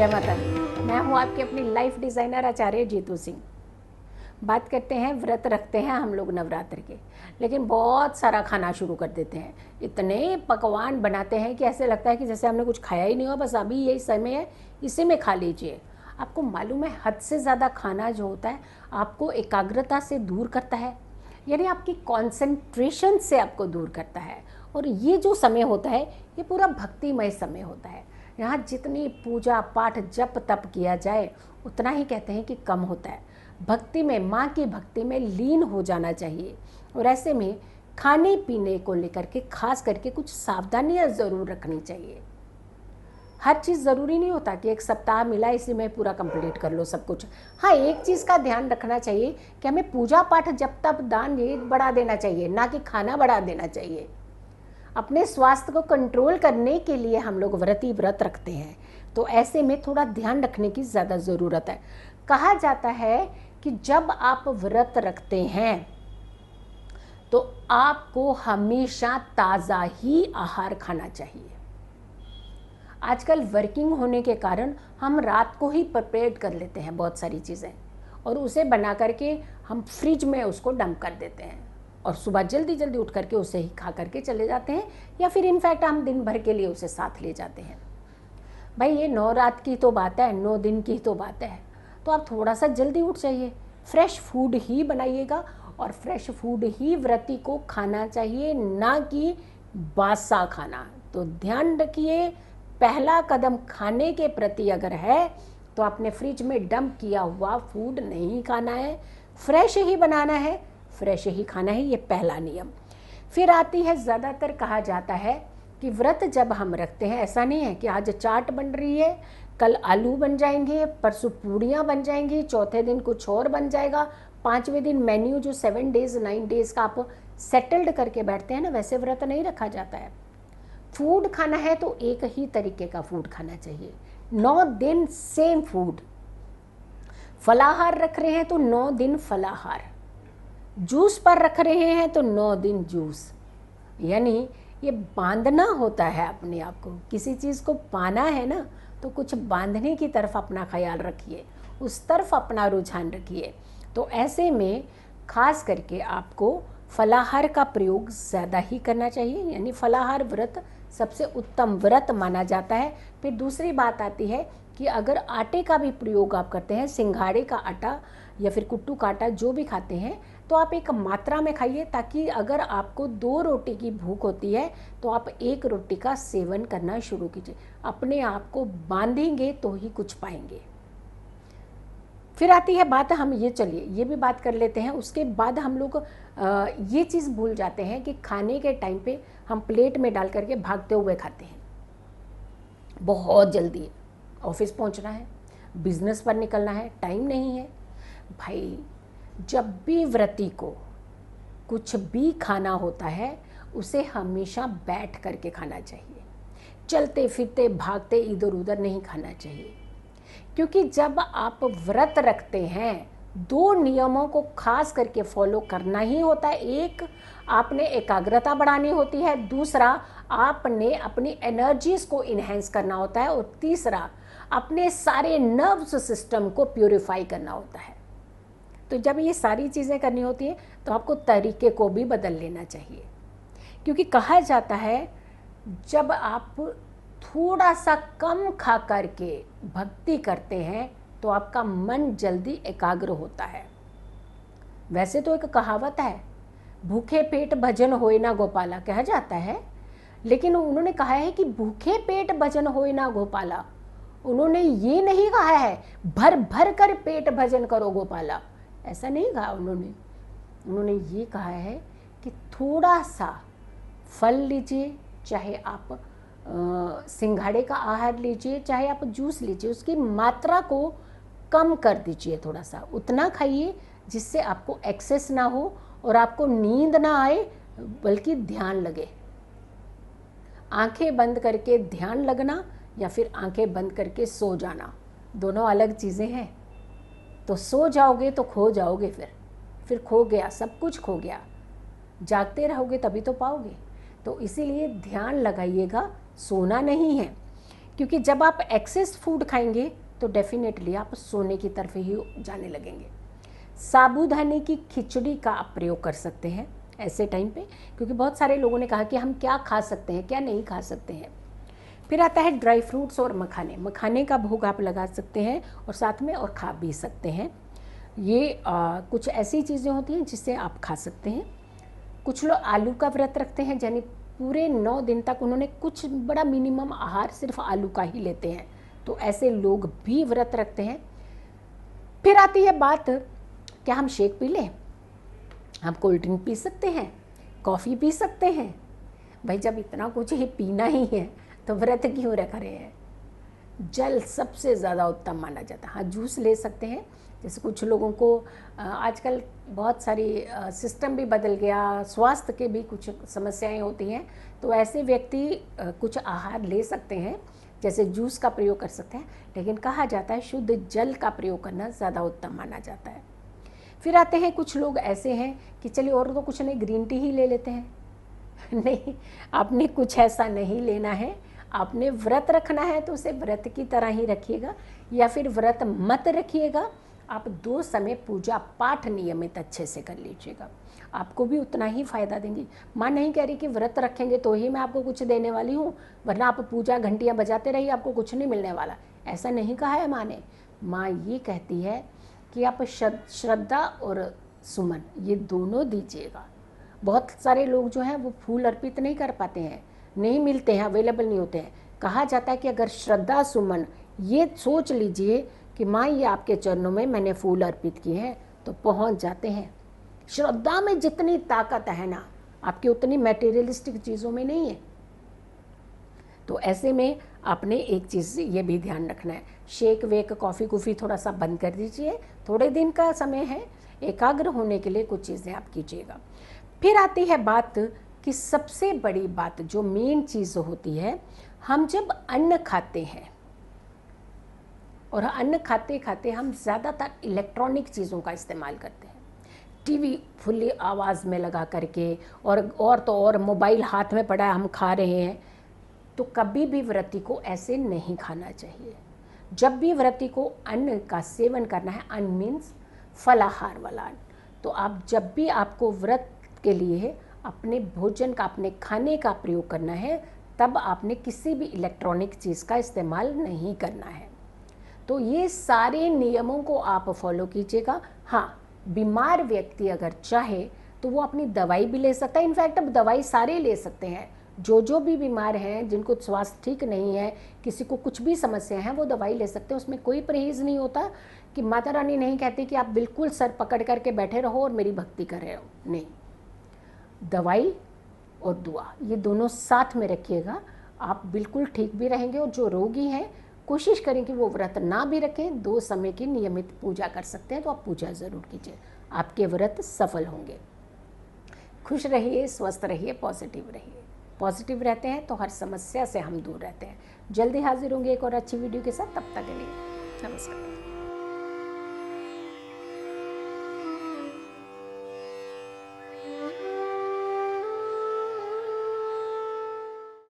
जय माता दी। मैं हूँ आपकी अपनी लाइफ डिज़ाइनर आचार्य जीतू सिंह। बात करते हैं, व्रत रखते हैं हम लोग नवरात्र के, लेकिन बहुत सारा खाना शुरू कर देते हैं। इतने पकवान बनाते हैं कि ऐसे लगता है कि जैसे हमने कुछ खाया ही नहीं हो, बस अभी यही समय है, इसी में खा लीजिए। आपको मालूम है, हद से ज़्यादा खाना जो होता है आपको एकाग्रता से दूर करता है, यानी आपकी कॉन्सेंट्रेशन से आपको दूर करता है। और ये जो समय होता है ये पूरा भक्तिमय समय होता है। यहाँ जितनी पूजा पाठ जप तप किया जाए उतना ही कहते हैं कि कम होता है। भक्ति में, माँ की भक्ति में लीन हो जाना चाहिए। और ऐसे में खाने पीने को लेकर के खास करके कुछ सावधानियाँ ज़रूर रखनी चाहिए। हर चीज़ ज़रूरी नहीं होता कि एक सप्ताह मिला इसी में पूरा कंप्लीट कर लो सब कुछ। हाँ, एक चीज़ का ध्यान रखना चाहिए कि हमें पूजा पाठ जप तप दान ये बढ़ा देना चाहिए, ना कि खाना बढ़ा देना चाहिए। अपने स्वास्थ्य को कंट्रोल करने के लिए हम लोग व्रत रखते हैं, तो ऐसे में थोड़ा ध्यान रखने की ज़्यादा ज़रूरत है। कहा जाता है कि जब आप व्रत रखते हैं तो आपको हमेशा ताज़ा ही आहार खाना चाहिए। आजकल वर्किंग होने के कारण हम रात को ही प्रिपेयर कर लेते हैं बहुत सारी चीज़ें, और उसे बना करके हम फ्रिज में उसको डंप कर देते हैं और सुबह जल्दी जल्दी उठ करके उसे ही खा करके चले जाते हैं, या फिर इनफैक्ट हम दिन भर के लिए उसे साथ ले जाते हैं। भाई, ये 9 रात की तो बात है, 9 दिन की तो बात है, तो आप थोड़ा सा जल्दी उठ जाइए, फ्रेश फूड ही बनाइएगा और फ्रेश फूड ही व्रती को खाना चाहिए, ना कि बासा खाना। तो ध्यान रखिए, पहला कदम खाने के प्रति अगर है तो आपने फ्रिज में डंप किया हुआ फूड नहीं खाना है, फ्रेश ही बनाना है, फ्रेश ही खाना है, ये पहला नियम। फिर आती है, ज़्यादातर कहा जाता है कि व्रत जब हम रखते हैं, ऐसा नहीं है कि आज चाट बन रही है, कल आलू बन जाएंगे, परसों पूड़ियाँ बन जाएंगी, चौथे दिन कुछ और बन जाएगा, 5वें दिन मेन्यू जो 7 डेज़ 9 डेज़ का आप सेटल्ड करके बैठते हैं ना, वैसे व्रत नहीं रखा जाता है। फूड खाना है तो एक ही तरीके का फूड खाना चाहिए, 9 दिन सेम फूड। फलाहार रख रहे हैं तो 9 दिन फलाहार, जूस पर रख रहे हैं तो 9 दिन जूस। यानी ये बांधना होता है अपने आप को, किसी चीज़ को पाना है ना, तो कुछ बांधने की तरफ अपना ख्याल रखिए, उस तरफ अपना रुझान रखिए। तो ऐसे में खास करके आपको फलाहार का प्रयोग ज़्यादा ही करना चाहिए, यानी फलाहार व्रत सबसे उत्तम व्रत माना जाता है। फिर दूसरी बात आती है कि अगर आटे का भी प्रयोग आप करते हैं, सिंघाड़े का आटा या फिर कुट्टू का आटा जो भी खाते हैं, तो आप एक मात्रा में खाइए, ताकि अगर आपको 2 रोटी की भूख होती है तो आप 1 रोटी का सेवन करना शुरू कीजिए। अपने आप को बांधेंगे तो ही कुछ पाएंगे। फिर आती है बात, हम ये भी बात कर लेते हैं। उसके बाद हम लोग ये चीज़ भूल जाते हैं कि खाने के टाइम पे हम प्लेट में डाल करके भागते हुए खाते हैं। बहुत जल्दी ऑफिस पहुंचना है, बिजनेस पर निकलना है, टाइम नहीं है। भाई, जब भी व्रती को कुछ भी खाना होता है उसे हमेशा बैठ करके खाना चाहिए, चलते फिरते भागते इधर उधर नहीं खाना चाहिए। क्योंकि जब आप व्रत रखते हैं 2 नियमों को खास करके फॉलो करना ही होता है। एक, आपने एकाग्रता बढ़ानी होती है, दूसरा आपने अपनी एनर्जीज को इन्हेंस करना होता है, और तीसरा अपने सारे नर्व्स सिस्टम को प्यूरिफाई करना होता है। तो जब ये सारी चीज़ें करनी होती है तो आपको तरीके को भी बदल लेना चाहिए। क्योंकि कहा जाता है, जब आप थोड़ा सा कम खा करके भक्ति करते हैं तो आपका मन जल्दी एकाग्र होता है। वैसे तो एक कहावत है, भूखे पेट भजन होए ना गोपाला, कहा जाता है, लेकिन उन्होंने कहा है कि भूखे पेट भजन होए ना गोपाला। उन्होंने ये नहीं कहा है भर भर कर पेट भजन करो गोपाला, ऐसा नहीं कहा उन्होंने ये कहा है कि थोड़ा सा फल लीजिए, चाहे आप सिंघाड़े का आहार लीजिए, चाहे आप जूस लीजिए, उसकी मात्रा को कम कर दीजिए, थोड़ा सा उतना खाइए जिससे आपको एक्सेस ना हो और आपको नींद ना आए, बल्कि ध्यान लगे। आंखें बंद करके ध्यान लगना या फिर आंखें बंद करके सो जाना, दोनों अलग चीज़ें हैं। तो सो जाओगे तो खो जाओगे, फिर खो गया, सब कुछ खो गया। जागते रहोगे तभी तो पाओगे। तो इसीलिए ध्यान लगाइएगा, सोना नहीं है। क्योंकि जब आप एक्सेस फूड खाएंगे तो डेफिनेटली आप सोने की तरफ ही जाने लगेंगे। साबूदाने की खिचड़ी का आप प्रयोग कर सकते हैं ऐसे टाइम पे, क्योंकि बहुत सारे लोगों ने कहा कि हम क्या खा सकते हैं क्या नहीं खा सकते हैं। फिर आता है ड्राई फ्रूट्स और मखाने। मखाने का भोग आप लगा सकते हैं और साथ में और खा भी सकते हैं। ये कुछ ऐसी चीज़ें होती हैं जिससे आप खा सकते हैं। कुछ लोग आलू का व्रत रखते हैं, यानी पूरे 9 दिन तक उन्होंने कुछ बड़ा मिनिमम आहार सिर्फ आलू का ही लेते हैं, तो ऐसे लोग भी व्रत रखते हैं। फिर आती है बात, क्या हम शेक पी लें? हम कोल्ड ड्रिंक पी सकते हैं, कॉफ़ी पी सकते हैं। भाई जब इतना कुछ ही पीना ही है तो व्रत क्यों रख रहे हैं? जल सबसे ज़्यादा उत्तम माना जाता है। हाँ, जूस ले सकते हैं, जैसे कुछ लोगों को आजकल बहुत सारी सिस्टम भी बदल गया, स्वास्थ्य के भी कुछ समस्याएं होती हैं, तो ऐसे व्यक्ति कुछ आहार ले सकते हैं, जैसे जूस का प्रयोग कर सकते हैं। लेकिन कहा जाता है शुद्ध जल का प्रयोग करना ज़्यादा उत्तम माना जाता है। फिर आते हैं कुछ लोग ऐसे हैं कि चलिए और तो कुछ नहीं, ग्रीन टी ही ले लेते हैं। नहीं, आपने कुछ ऐसा नहीं लेना है। आपने व्रत रखना है तो उसे व्रत की तरह ही रखिएगा, या फिर व्रत मत रखिएगा। आप 2 समय पूजा पाठ नियमित अच्छे से कर लीजिएगा, आपको भी उतना ही फ़ायदा देंगी। माँ नहीं कह रही कि व्रत रखेंगे तो ही मैं आपको कुछ देने वाली हूँ, वरना आप पूजा घंटियाँ बजाते रहिए आपको कुछ नहीं मिलने वाला, ऐसा नहीं कहा है माँ ने। माँ ये कहती है कि आप श्रद्धा और सुमन ये दोनों दीजिएगा। बहुत सारे लोग जो हैं वो फूल अर्पित नहीं कर पाते हैं, नहीं मिलते हैं, अवेलेबल नहीं होते हैं। कहा जाता है कि अगर श्रद्धा सुमन ये सोच लीजिए कि माँ ये आपके चरणों में मैंने फूल अर्पित किए हैं, तो पहुँच जाते हैं। श्रद्धा में जितनी ताकत है ना, आपकी उतनी मटेरियलिस्टिक चीज़ों में नहीं है। तो ऐसे में आपने एक चीज़ ये भी ध्यान रखना है, शेक वेक कॉफ़ी कूफ़ी थोड़ा सा बंद कर दीजिए, थोड़े दिन का समय है, एकाग्र होने के लिए कुछ चीज़ें आप कीजिएगा। फिर आती है बात कि सबसे बड़ी बात जो मेन चीज़ होती है, हम जब अन्न खाते हैं और अन्न खाते खाते हम ज़्यादातर इलेक्ट्रॉनिक चीज़ों का इस्तेमाल करते हैं, टीवी फुल्ली आवाज़ में लगा करके, और तो और मोबाइल हाथ में पड़ा है हम खा रहे हैं। तो कभी भी व्रती को ऐसे नहीं खाना चाहिए। जब भी व्रती को अन्न का सेवन करना है, अन्न मीन्स फलाहार वाला अन्न, तो आप जब भी आपको व्रत के लिए अपने भोजन का, अपने खाने का प्रयोग करना है, तब आपने किसी भी इलेक्ट्रॉनिक चीज़ का इस्तेमाल नहीं करना है। तो ये सारे नियमों को आप फॉलो कीजिएगा। हाँ, बीमार व्यक्ति अगर चाहे तो वो अपनी दवाई भी ले सकता है। इनफैक्ट अब दवाई सारे ले सकते हैं, जो भी बीमार हैं, जिनको स्वास्थ्य ठीक नहीं है, किसी को कुछ भी समस्या है, वो दवाई ले सकते हैं। उसमें कोई परहेज़ नहीं होता कि माता रानी नहीं कहती कि आप बिल्कुल सर पकड़ करके बैठे रहो और मेरी भक्ति कर रहे हो। नहीं, दवाई और दुआ ये दोनों साथ में रखिएगा, आप बिल्कुल ठीक भी रहेंगे। और जो रोगी हैं कोशिश करें कि वो व्रत ना भी रखें, 2 समय की नियमित पूजा कर सकते हैं तो आप पूजा ज़रूर कीजिए, आपके व्रत सफल होंगे। खुश रहिए, स्वस्थ रहिए, पॉजिटिव रहिए। पॉजिटिव रहते हैं तो हर समस्या से हम दूर रहते हैं। जल्दी हाजिर होंगे एक और अच्छी वीडियो के साथ, तब तक के लिए नमस्कार।